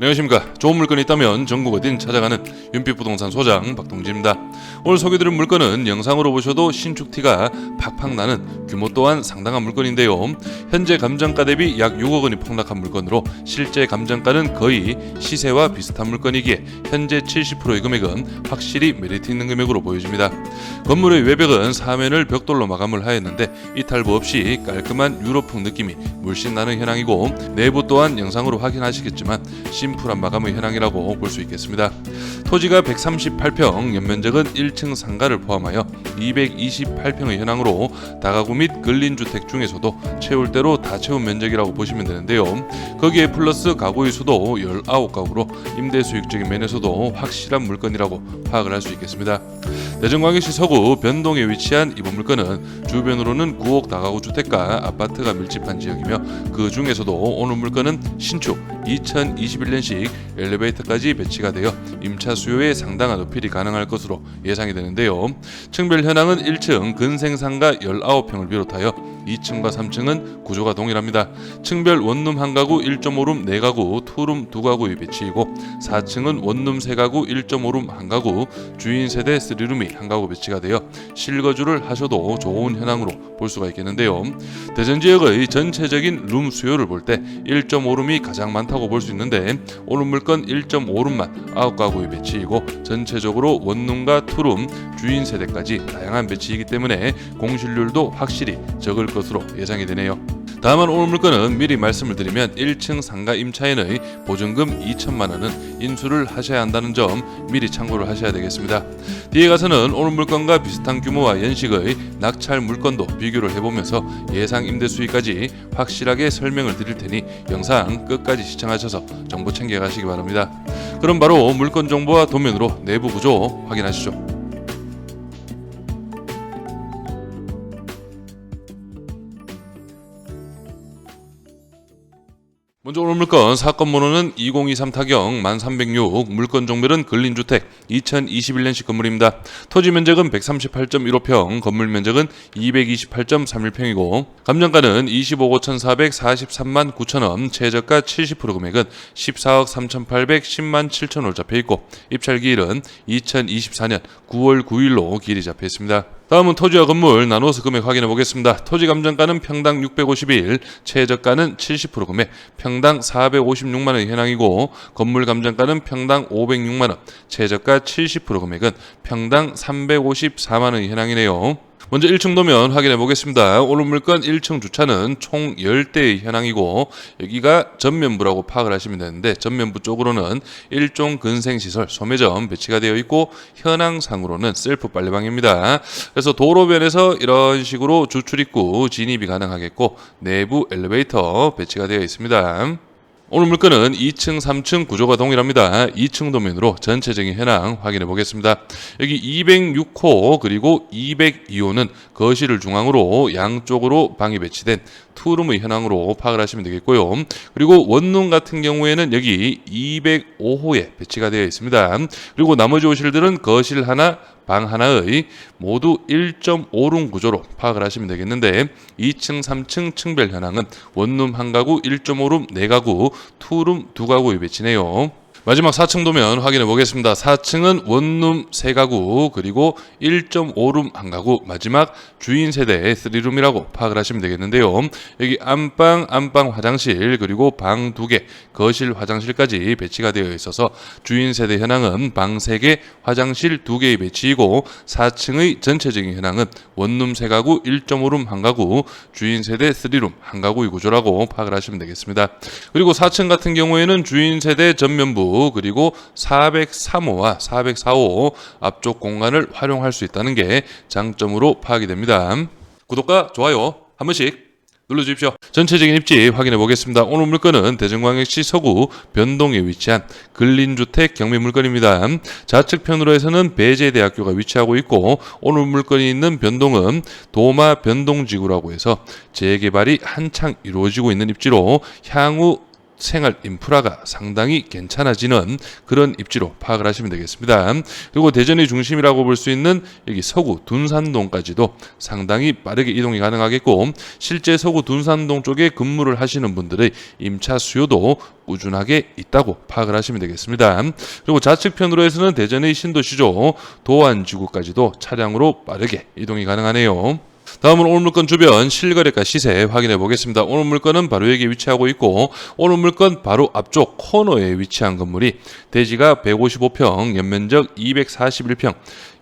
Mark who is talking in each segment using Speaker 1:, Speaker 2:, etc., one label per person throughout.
Speaker 1: 안녕하십니까. 좋은 물건이 있다면 전국 어딘 찾아가는 윤빛부동산 소장 박동진입니다. 오늘 소개드릴 물건은 영상으로 보셔도 신축티가 팍팍 나는 규모 또한 상당한 물건인데요. 현재 감정가 대비 약 6억 원이 폭락한 물건으로 실제 감정가는 거의 시세와 비슷한 물건이기에 현재 70%의 금액은 확실히 메리트 있는 금액으로 보여집니다. 건물의 외벽은 사면을 벽돌로 마감을 하였는데 이탈부 없이 깔끔한 유럽풍 느낌이 물씬 나는 현황이고, 내부 또한 영상으로 확인하시겠지만 심플한 마감의 현황이라고 볼 수 있겠습니다. 토지가 138평, 연면적은 1층 상가를 포함하여 228평의 현황으로 다가구 및 근린주택 중에서도 채울 대로 다 채운 면적이라고 보시면 되는데요. 거기에 플러스 가구의 수도 19가구로 임대 수익적인 면에서도 확실한 물건이라고 파악을 할 수 있겠습니다. 대전광역시 서구 변동에 위치한 이번 물건은 주변으로는 9억 다가구 주택과 아파트가 밀집한 지역이며, 그 중에서도 오늘 물건은 신축 2021년식 엘리베이터까지 배치가 되어 임차 수요에 상당한 어필이 가능할 것으로 예상이 되는데요. 층별 현황은 1층 근생상가 19평을 비롯하여 2층과 3층은 구조가 동일합니다. 층별 원룸 1가구 1.5룸 4가구, 투룸 2가구의 배치이고, 4층은 원룸 3가구 1.5룸 1가구, 주인 세대 3룸이 1가구 배치가 되어 실거주를 하셔도 좋은 현황으로 볼 수가 있겠는데요. 대전 지역의 전체적인 룸 수요를 볼 때 1.5룸이 가장 많다고 볼 수 있는데, 오늘 물건 1.5룸만 9가구의 배치이고, 전체적으로 원룸과 투룸, 주인 세대까지 다양한 배치이기 때문에 공실률도 확실히 적을 것으로 예상이 되네요. 다만 오늘 물건은 미리 말씀을 드리면 1층 상가 임차인의 보증금 2천만 원은 인수를 하셔야 한다는 점 미리 참고를 하셔야 되겠습니다. 뒤에 가서는 오늘 물건과 비슷한 규모와 연식의 낙찰 물건도 비교를 해보면서 예상 임대 수익까지 확실하게 설명을 드릴 테니 영상 끝까지 시청하셔서 정보 챙겨가시기 바랍니다. 그럼 바로 물건 정보와 도면으로 내부 구조 확인하시죠. 먼저 오늘 물건 사건 번호는 2023 타경 1306, 물건 종별은 근린주택 2021년식 건물입니다. 토지 면적은 138.15평, 건물 면적은 228.31평이고 감정가는 25억 5,443만 9천원, 최저가 70% 금액은 14억 3,810만 7천원으로 잡혀있고, 입찰기일은 2024년 9월 9일로 기일이 잡혀있습니다. 다음은 토지와 건물 나누어서 금액 확인해 보겠습니다. 토지 감정가는 평당 651, 최저가는 70% 금액 평당 456만원의 현황이고, 건물 감정가는 평당 506만원, 최저가 70% 금액은 평당 354만원의 현황이네요. 먼저 1층 도면 확인해 보겠습니다. 오늘 물건 1층 주차는 총 10대의 현황이고, 여기가 전면부라고 파악을 하시면 되는데, 전면부 쪽으로는 일종 근생시설 소매점 배치가 되어 있고, 현황상으로는 셀프 빨래방입니다. 그래서 도로변에서 이런 식으로 주출입구 진입이 가능하겠고, 내부 엘리베이터 배치가 되어 있습니다. 오늘 물건은 2층, 3층 구조가 동일합니다. 2층 도면으로 전체적인 현황 확인해 보겠습니다. 여기 206호 그리고 202호는 거실을 중앙으로 양쪽으로 방이 배치된 투룸의 현황으로 파악을 하시면 되겠고요. 그리고 원룸 같은 경우에는 여기 205호에 배치가 되어 있습니다. 그리고 나머지 호실들은 거실 하나, 방 하나의 모두 1.5룸 구조로 파악을 하시면 되겠는데, 2층, 3층 층별 현황은 원룸 1가구, 1.5룸 4가구, 투룸 2가구의 배치네요. 마지막 4층 도면 확인해 보겠습니다. 4층은 원룸 3가구 그리고 1.5룸 1가구, 마지막 주인 세대 3룸이라고 파악을 하시면 되겠는데요. 여기 안방 화장실 그리고 방 2개, 거실 화장실까지 배치가 되어 있어서 주인 세대 현황은 방 3개, 화장실 2개의 배치이고, 4층의 전체적인 현황은 원룸 3가구, 1.5룸 1가구, 주인 세대 3룸 1가구의 구조라고 파악을 하시면 되겠습니다. 그리고 4층 같은 경우에는 주인 세대 전면부 그리고 403호와 404호 앞쪽 공간을 활용할 수 있다는 게 장점으로 파악이 됩니다. 구독과 좋아요 한 번씩 눌러주십시오. 전체적인 입지 확인해 보겠습니다. 오늘 물건은 대전광역시 서구 변동에 위치한 근린주택 경매 물건입니다. 좌측편으로 해서는 배재대학교가 위치하고 있고, 오늘 물건이 있는 변동은 도마 변동지구라고 해서 재개발이 한창 이루어지고 있는 입지로 향후 생활 인프라가 상당히 괜찮아지는 그런 입지로 파악을 하시면 되겠습니다. 그리고 대전의 중심이라고 볼 수 있는 여기 서구 둔산동까지도 상당히 빠르게 이동이 가능하겠고, 실제 서구 둔산동 쪽에 근무를 하시는 분들의 임차 수요도 꾸준하게 있다고 파악을 하시면 되겠습니다. 그리고 좌측편으로 해서는 대전의 신도시죠, 도안지구까지도 차량으로 빠르게 이동이 가능하네요. 다음은 오늘 물건 주변 실거래가 시세 확인해 보겠습니다. 오늘 물건은 바로 여기 위치하고 있고, 오늘 물건 바로 앞쪽 코너에 위치한 건물이 대지가 155평, 연면적 241평,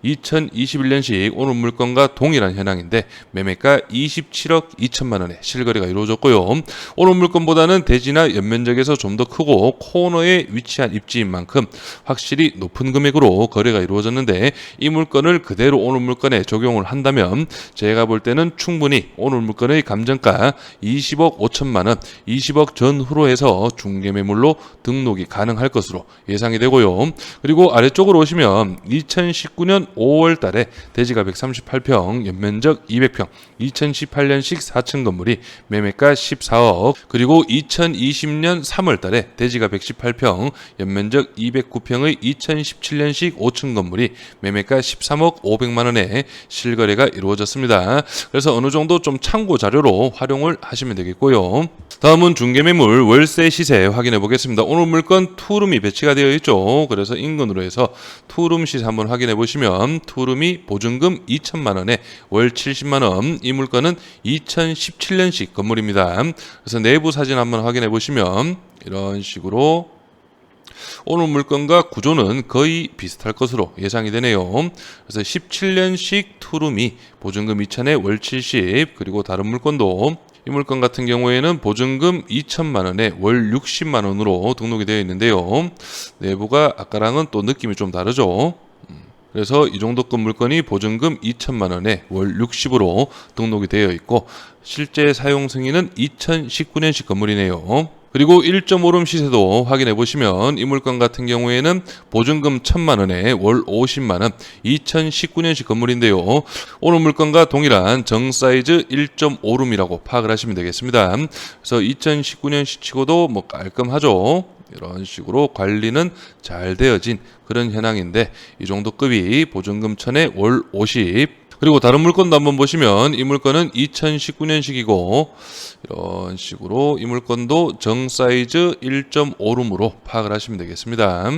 Speaker 1: 2021년식 오늘 물건과 동일한 현황인데 매매가 27억 2천만 원에 실거래가 이루어졌고요. 오늘 물건보다는 대지나 연면적에서 좀 더 크고 코너에 위치한 입지인 만큼 확실히 높은 금액으로 거래가 이루어졌는데, 이 물건을 그대로 오늘 물건에 적용을 한다면 제가 볼 때는 충분히 오늘 물건의 감정가 20억 5천만 원, 20억 전후로 해서 중개매물로 등록이 가능할 것으로 예상이 되고요. 그리고 아래쪽으로 오시면 2019년 5월 달에 대지가 138평, 연면적 200평, 2018년식 4층 건물이 매매가 14억, 그리고 2020년 3월 달에 대지가 118평, 연면적 209평의 2017년식 5층 건물이 매매가 13억 500만 원에 실거래가 이루어졌습니다. 그래서 어느 정도 좀 참고 자료로 활용을 하시면 되겠고요. 다음은 중개매물 월세 시세 확인해 보겠습니다. 오늘 물건 투룸이 배치가 되어 있죠. 그래서 인근으로 해서 투룸 시세 한번 확인해 보시면, 투룸이 보증금 2천만 원에 월 70만 원, 이 물건은 2017년식 건물입니다. 그래서 내부 사진 한번 확인해 보시면 이런 식으로 오늘 물건과 구조는 거의 비슷할 것으로 예상이 되네요. 그래서 17년식 투룸이 보증금 2천에 월 70, 그리고 다른 물건도 이 물건 같은 경우에는 보증금 2천만 원에 월 60만 원으로 등록이 되어 있는데요. 내부가 아까랑은 또 느낌이 좀 다르죠. 그래서 이 정도급 물건이 보증금 2천만 원에 월 60으로 등록이 되어 있고, 실제 사용 승인은 2019년식 건물이네요. 그리고 1.5룸 시세도 확인해 보시면 이 물건 같은 경우에는 보증금 1천만 원에 월 50만 원, 2019년식 건물인데요. 오늘 물건과 동일한 정 사이즈 1.5룸이라고 파악을 하시면 되겠습니다. 그래서 2019년식 치고도 뭐 깔끔하죠. 이런 식으로 관리는 잘 되어진 그런 현황인데, 이 정도 급이 보증금 1천에 월 50. 그리고 다른 물건도 한번 보시면 이 물건은 2019년식이고 이런 식으로 이 물건도 정 사이즈 1.5룸으로 파악을 하시면 되겠습니다.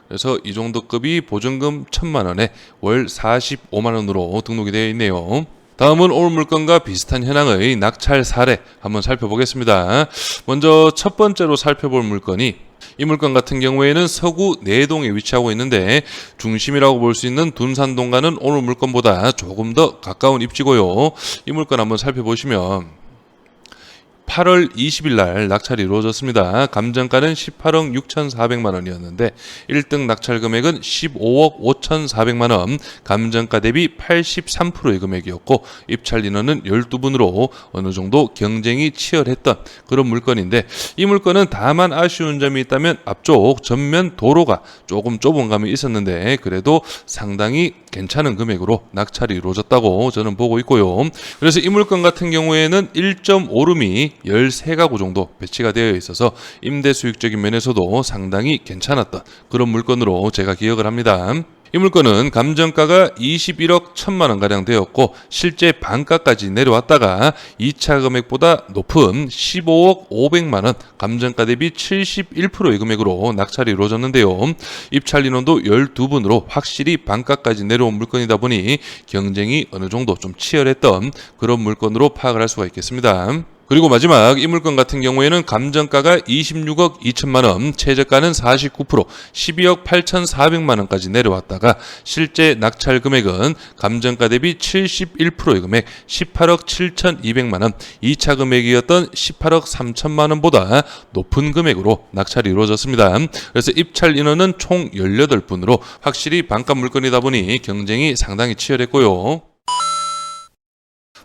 Speaker 1: 그래서 이 정도 급이 보증금 1천만 원에 월 45만 원으로 등록이 되어 있네요. 다음은 오늘 물건과 비슷한 현황의 낙찰 사례 한번 살펴보겠습니다. 먼저 첫 번째로 살펴볼 물건이, 이 물건 같은 경우에는 서구 내동에 위치하고 있는데 중심이라고 볼 수 있는 둔산동과는 오늘 물건보다 조금 더 가까운 입지고요. 이 물건 한번 살펴보시면 8월 20일 날 낙찰이 이루어졌습니다. 감정가는 18억 6,400만 원이었는데 1등 낙찰 금액은 15억 5,400만 원, 감정가 대비 83%의 금액이었고 입찰 인원은 12분으로 어느 정도 경쟁이 치열했던 그런 물건인데, 이 물건은 다만 아쉬운 점이 있다면 앞쪽 전면 도로가 조금 좁은 감이 있었는데 그래도 상당히 괜찮은 금액으로 낙찰이 이루어졌다고 저는 보고 있고요. 그래서 이 물건 같은 경우에는 1.5룸이 13가구 정도 배치가 되어 있어서 임대 수익적인 면에서도 상당히 괜찮았던 그런 물건으로 제가 기억을 합니다. 이 물건은 감정가가 21억 1천만 원가량 되었고 실제 반가까지 내려왔다가 2차 금액보다 높은 15억 500만 원, 감정가 대비 71%의 금액으로 낙찰이 이루어졌는데요. 입찰 인원도 12분으로 확실히 반가까지 내려온 물건이다 보니 경쟁이 어느 정도 좀 치열했던 그런 물건으로 파악을 할 수가 있겠습니다. 그리고 마지막 이 물건 같은 경우에는 감정가가 26억 2천만 원, 최저가는 49%, 12억 8,400만 원까지 내려왔다가 실제 낙찰 금액은 감정가 대비 71%의 금액 18억 7,200만 원, 2차 금액이었던 18억 3천만 원보다 높은 금액으로 낙찰이 이루어졌습니다. 그래서 입찰 인원은 총 18분으로 확실히 반가 물건이다 보니 경쟁이 상당히 치열했고요.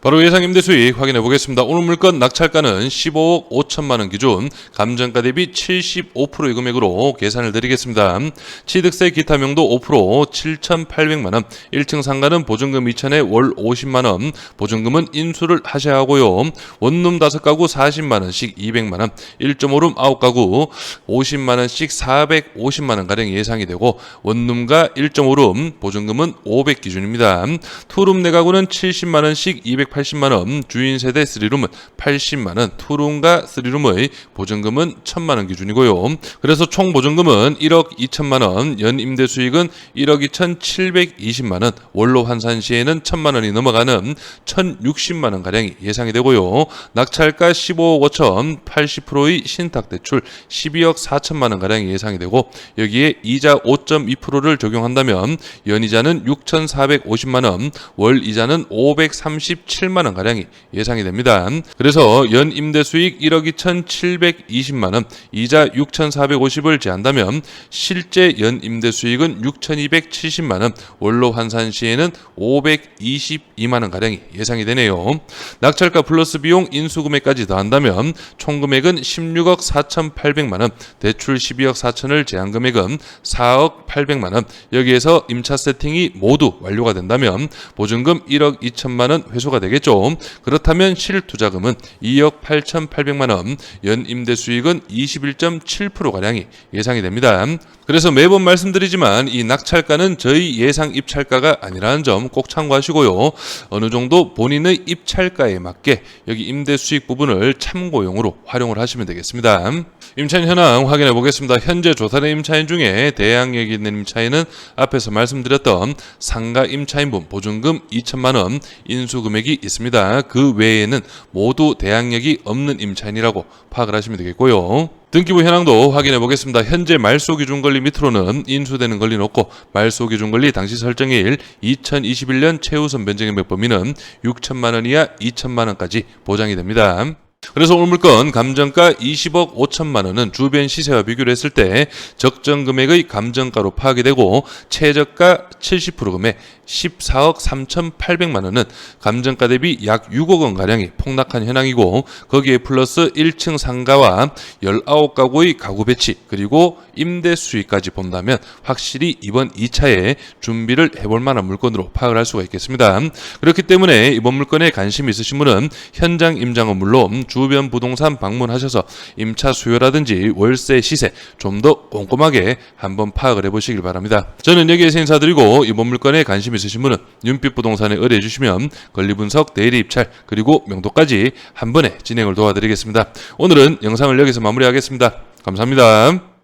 Speaker 1: 바로 예상 임대 수익 확인해 보겠습니다. 오늘 물건 낙찰가는 15억 5천만 원 기준 감정가 대비 75%의 금액으로 계산을 드리겠습니다. 취득세 기타 명도 5% 7,800만 원, 1층 상가는 보증금 2천에 월 50만 원, 보증금은 인수를 하셔야 하고요. 원룸 5가구 40만 원씩 200만 원, 1.5룸 9가구 50만 원씩 450만 원 가량 예상이 되고 원룸과 1.5룸 보증금은 500 기준입니다. 투룸 4가구는 70만 원씩 280만원, 주인 세대 3룸은 80만원, 투룸과 3룸의 보증금은 1000만원 기준이고요. 그래서 총 보증금은 1억 2천만원, 연 임대 수익은 1억 2,720만원, 원로 환산 시에는 1000만원이 넘어가는 1060만원 가량이 예상이 되고요. 낙찰가 15억 5천, 80%의 신탁대출 12억 4천만원 가량이 예상이 되고 여기에 이자 5.2%를 적용한다면 연이자는 6,450만원, 월 이자는 537만원 가량이 예상이 됩니다. 그래서 연 임대 수익 1억 2,720만원, 이자 6,450을 제한다면 실제 연 임대 수익은 6,270만원, 원로 환산 시에는 522만원 가량이 예상이 되네요. 낙찰가 플러스 비용 인수금액까지 더한다면 총 금액은 16억 4,800만원, 대출 12억 4천을 제한 금액은 4억 800만원, 여기에서 임차 세팅이 모두 완료가 된다면 보증금 1억 2천만원 회수가 되겠죠. 그렇다면 실투자금은 2억 8,800만원, 연 임대 수익은 21.7%가량이 예상이 됩니다. 그래서 매번 말씀드리지만 이 낙찰가는 저희 예상 입찰가가 아니라는 점 꼭 참고하시고요. 어느 정도 본인의 입찰가에 맞게 여기 임대 수익 부분을 참고용으로 활용을 하시면 되겠습니다. 임차인 현황 확인해 보겠습니다. 현재 조사된 임차인 중에 대항력이 있는 임차인은 앞에서 말씀드렸던 상가 임차인분 보증금 2천만원 인수금액이 있습니다. 그 외에는 모두 대항력이 없는 임차인이라고 파악을 하시면 되겠고요. 등기부 현황도 확인해 보겠습니다. 현재 말소기준권리 밑으로는 인수되는 권리는 없고 말소기준권리 당시 설정일 2021년 최우선 변경액 범위는 6천만원 이하 2천만원까지 보장이 됩니다. 그래서 오늘 물건 감정가 20억 5천만 원은 주변 시세와 비교를 했을 때 적정 금액의 감정가로 파악이 되고 최저가 70% 금액 14억 3,800만 원은 감정가 대비 약 6억 원 가량이 폭락한 현황이고 거기에 플러스 1층 상가와 19가구의 가구 배치 그리고 임대 수익까지 본다면 확실히 이번 2차에 준비를 해볼 만한 물건으로 파악을 할 수가 있겠습니다. 그렇기 때문에 이번 물건에 관심이 있으신 분은 현장 임장은 물론 주변 부동산 방문하셔서 임차 수요라든지 월세 시세 좀 더 꼼꼼하게 한번 파악을 해보시길 바랍니다. 저는 여기에서 인사드리고 이번 물건에 관심 있으신 분은 윤빛부동산에 의뢰해 주시면 권리분석, 대리 입찰 그리고 명도까지 한 번에 진행을 도와드리겠습니다. 오늘은 영상을 여기서 마무리하겠습니다. 감사합니다.